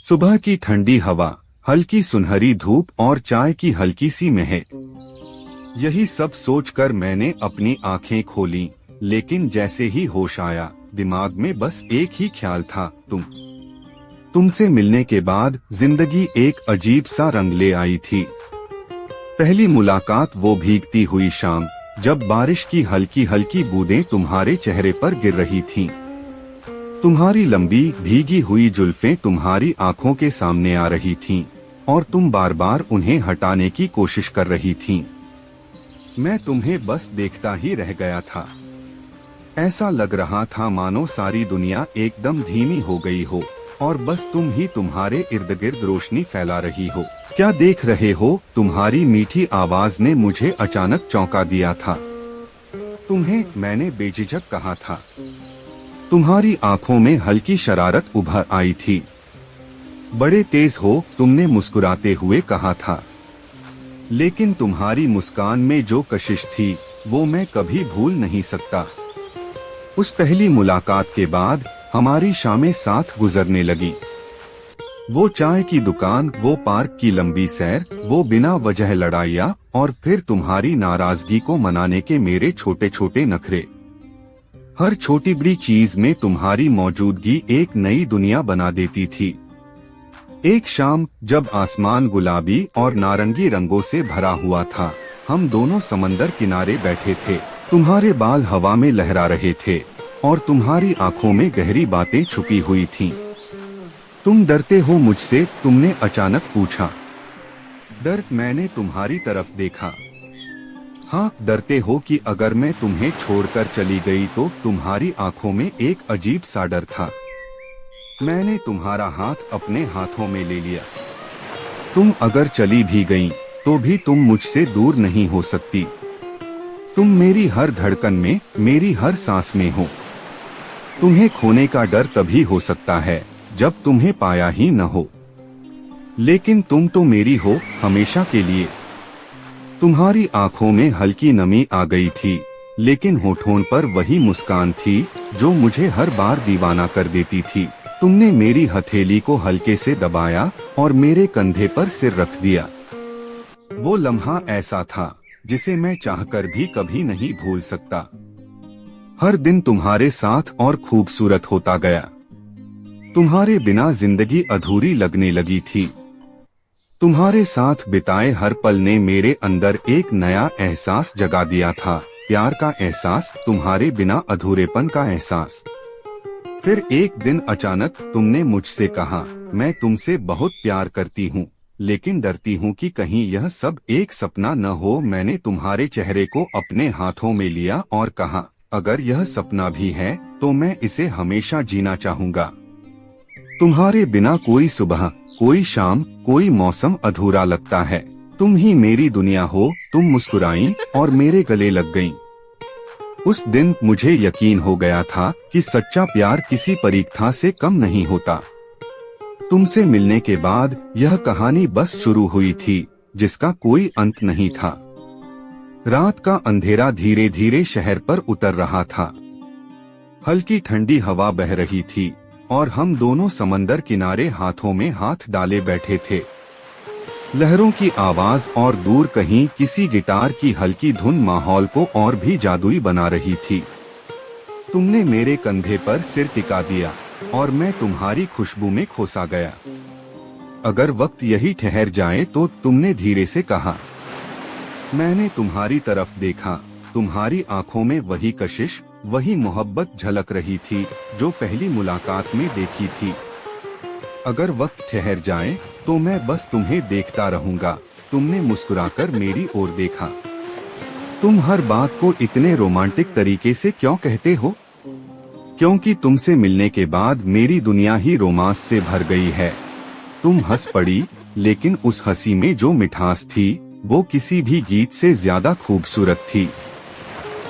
सुबह की ठंडी हवा, हल्की सुनहरी धूप और चाय की हल्की सी महक। यही सब सोचकर मैंने अपनी आंखें खोली, लेकिन जैसे ही होश आया दिमाग में बस एक ही ख्याल था, तुमसे मिलने के बाद जिंदगी एक अजीब सा रंग ले आई थी। पहली मुलाकात वो भीगती हुई शाम, जब बारिश की हल्की हल्की बूंदें तुम्हारे चेहरे पर गिर रही थीं। तुम्हारी लंबी भीगी हुई जुल्फें तुम्हारी आंखों के सामने आ रही थीं और तुम बार बार उन्हें हटाने की कोशिश कर रही थीं। मैं तुम्हें बस देखता ही रह गया था। ऐसा लग रहा था मानो सारी दुनिया एकदम धीमी हो गई हो और बस तुम ही तुम्हारे इर्द गिर्द रोशनी फैला रही हो। क्या देख रहे हो? तुम्हारी मीठी आवाज ने मुझे अचानक चौंका दिया था। तुम्हें मैंने बेझिझक कहा था। तुम्हारी आंखों में हल्की शरारत उभर आई थी। बड़े तेज हो, तुमने मुस्कुराते हुए कहा था। लेकिन तुम्हारी मुस्कान में जो कशिश थी वो मैं कभी भूल नहीं सकता। उस पहली मुलाकात के बाद हमारी शामें साथ गुजरने लगी। वो चाय की दुकान, वो पार्क की लंबी सैर, वो बिना वजह लड़ाइयाँ और फिर तुम्हारी नाराजगी को मनाने के मेरे छोटे छोटे नखरे। हर छोटी बड़ी चीज में तुम्हारी मौजूदगी एक नई दुनिया बना देती थी। एक शाम जब आसमान गुलाबी और नारंगी रंगों से भरा हुआ था, हम दोनों समंदर किनारे बैठे थे। तुम्हारे बाल हवा में लहरा रहे थे और तुम्हारी आंखों में गहरी बातें छुपी हुई थीं। तुम डरते हो मुझसे? तुमने अचानक पूछा। डर? मैंने तुम्हारी तरफ देखा। हाँ, डरते हो कि अगर मैं तुम्हें छोड़कर चली गई तो? तुम्हारी आंखों में एक अजीब सा डर था। मैंने तुम्हारा हाथ अपने हाथों में ले लिया। तुम अगर चली भी गई तो भी तुम मुझसे दूर नहीं हो सकती। तुम मेरी हर धड़कन में, मेरी हर सांस में हो। तुम्हें खोने का डर तभी हो सकता है जब तुम्हें पाया ही न हो, लेकिन तुम तो मेरी हो हमेशा के लिए। तुम्हारी आंखों में हल्की नमी आ गई थी, लेकिन होठों पर वही मुस्कान थी जो मुझे हर बार दीवाना कर देती थी। तुमने मेरी हथेली को हल्के से दबाया और मेरे कंधे पर सिर रख दिया। वो लम्हा ऐसा था जिसे मैं चाहकर भी कभी नहीं भूल सकता। हर दिन तुम्हारे साथ और खूबसूरत होता गया। तुम्हारे बिना जिंदगी अधूरी लगने लगी थी। तुम्हारे साथ बिताए हर पल ने मेरे अंदर एक नया एहसास जगा दिया था, प्यार का एहसास, तुम्हारे बिना अधूरेपन का एहसास। फिर एक दिन अचानक तुमने मुझसे कहा, मैं तुमसे बहुत प्यार करती हूँ, लेकिन डरती हूँ कि कहीं यह सब एक सपना न हो। मैंने तुम्हारे चेहरे को अपने हाथों में लिया और कहा, अगर यह सपना भी है तो मैं इसे हमेशा जीना चाहूँगा। तुम्हारे बिना कोई सुबह, कोई शाम, कोई मौसम अधूरा लगता है। तुम ही मेरी दुनिया हो। तुम मुस्कुराई और मेरे गले लग गईं। उस दिन मुझे यकीन हो गया था कि सच्चा प्यार किसी परीक्षा से कम नहीं होता। तुमसे मिलने के बाद यह कहानी बस शुरू हुई थी, जिसका कोई अंत नहीं था। रात का अंधेरा धीरे धीरे शहर पर उतर रहा था। हल्की ठंडी हवा बह रही थी और हम दोनों समंदर किनारे हाथों में हाथ डाले बैठे थे। लहरों की आवाज और दूर कहीं किसी गिटार की हल्की धुन माहौल को और भी जादुई बना रही थी। तुमने मेरे कंधे पर सिर टिका दिया और मैं तुम्हारी खुशबू में खोसा गया। अगर वक्त यही ठहर जाए तो? तुमने धीरे से कहा। मैंने तुम्हारी तरफ देखा। तुम्हारी आंखों में वही कशिश, वही मोहब्बत झलक रही थी जो पहली मुलाकात में देखी थी। अगर वक्त ठहर जाए तो मैं बस तुम्हें देखता रहूंगा। तुमने मुस्कुराकर मेरी ओर देखा। तुम हर बात को इतने रोमांटिक तरीके से क्यों कहते हो? क्योंकि तुमसे मिलने के बाद मेरी दुनिया ही रोमांस से भर गई है। तुम हंस पड़ी, लेकिन उस हंसी में जो मिठास थी वो किसी भी गीत से ज्यादा खूबसूरत थी।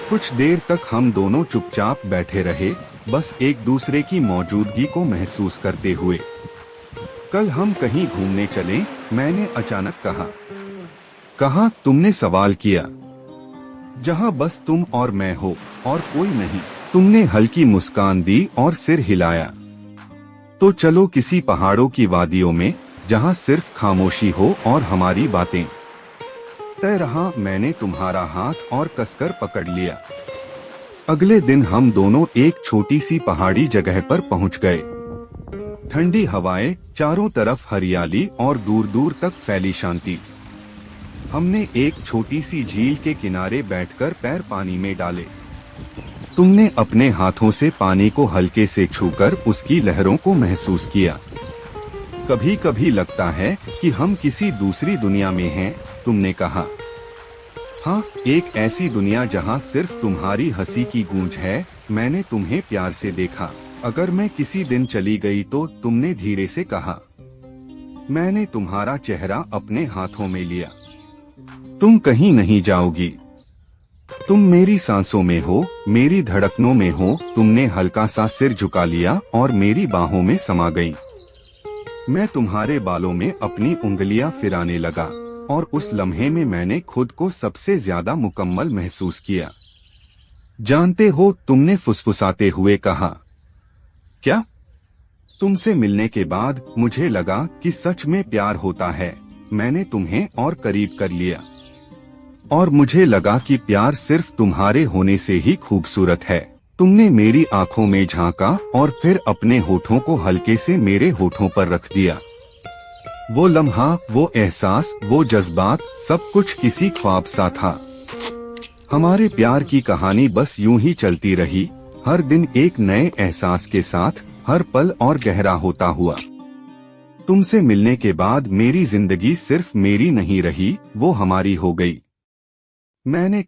कुछ देर तक हम दोनों चुपचाप बैठे रहे, बस एक दूसरे की मौजूदगी को महसूस करते हुए। कल हम कहीं घूमने चलें? मैंने अचानक कहा। तुमने सवाल किया। जहां बस तुम और मैं हो और कोई नहीं। तुमने हल्की मुस्कान दी और सिर हिलाया। तो चलो किसी पहाड़ों की वादियों में, जहाँ सिर्फ खामोशी हो और हमारी बातें। तय रहा मैंने तुम्हारा हाथ और कसकर पकड़ लिया। अगले दिन हम दोनों एक छोटी सी पहाड़ी जगह पर पहुंच गए। ठंडी हवाएं, चारों तरफ हरियाली और दूर दूर तक फैली शांति। हमने एक छोटी सी झील के किनारे बैठकर पैर पानी में डाले। तुमने अपने हाथों से पानी को हल्के से छूकर उसकी लहरों को महसूस किया। कभी कभी लगता है कि हम किसी दूसरी दुनिया में हैं, तुमने कहा। हाँ, एक ऐसी दुनिया जहाँ सिर्फ तुम्हारी हंसी की गूंज है। मैंने तुम्हें प्यार से देखा। अगर मैं किसी दिन चली गई तो, तुमने धीरे से कहा। मैंने तुम्हारा चेहरा अपने हाथों में लिया। तुम कहीं नहीं जाओगी। तुम मेरी सांसों में हो, मेरी धड़कनों में हो। तुमने हल्का सा सिर झुका लिया और मेरी बाहों में समा गई। मैं तुम्हारे बालों में अपनी उंगलियां फिराने लगा और उस लम्हे में मैंने खुद को सबसे ज्यादा मुकम्मल महसूस किया। जानते हो, तुमने फुसफुसाते हुए कहा। क्या? तुमसे मिलने के बाद मुझे लगा कि सच में प्यार होता है। मैंने तुम्हें और करीब कर लिया और मुझे लगा कि प्यार सिर्फ तुम्हारे होने से ही खूबसूरत है। तुमने मेरी आंखों में झांका और फिर अपने होठों को हल्के से मेरे होठों पर रख दिया। वो लम्हा, वो एहसास, वो जज्बात, सब कुछ किसी ख्वाब सा था। हमारे प्यार की कहानी बस यूं ही चलती रही, हर दिन एक नए एहसास के साथ, हर पल और गहरा होता हुआ। तुमसे मिलने के बाद मेरी जिंदगी सिर्फ मेरी नहीं रही, वो हमारी हो गई। मैंने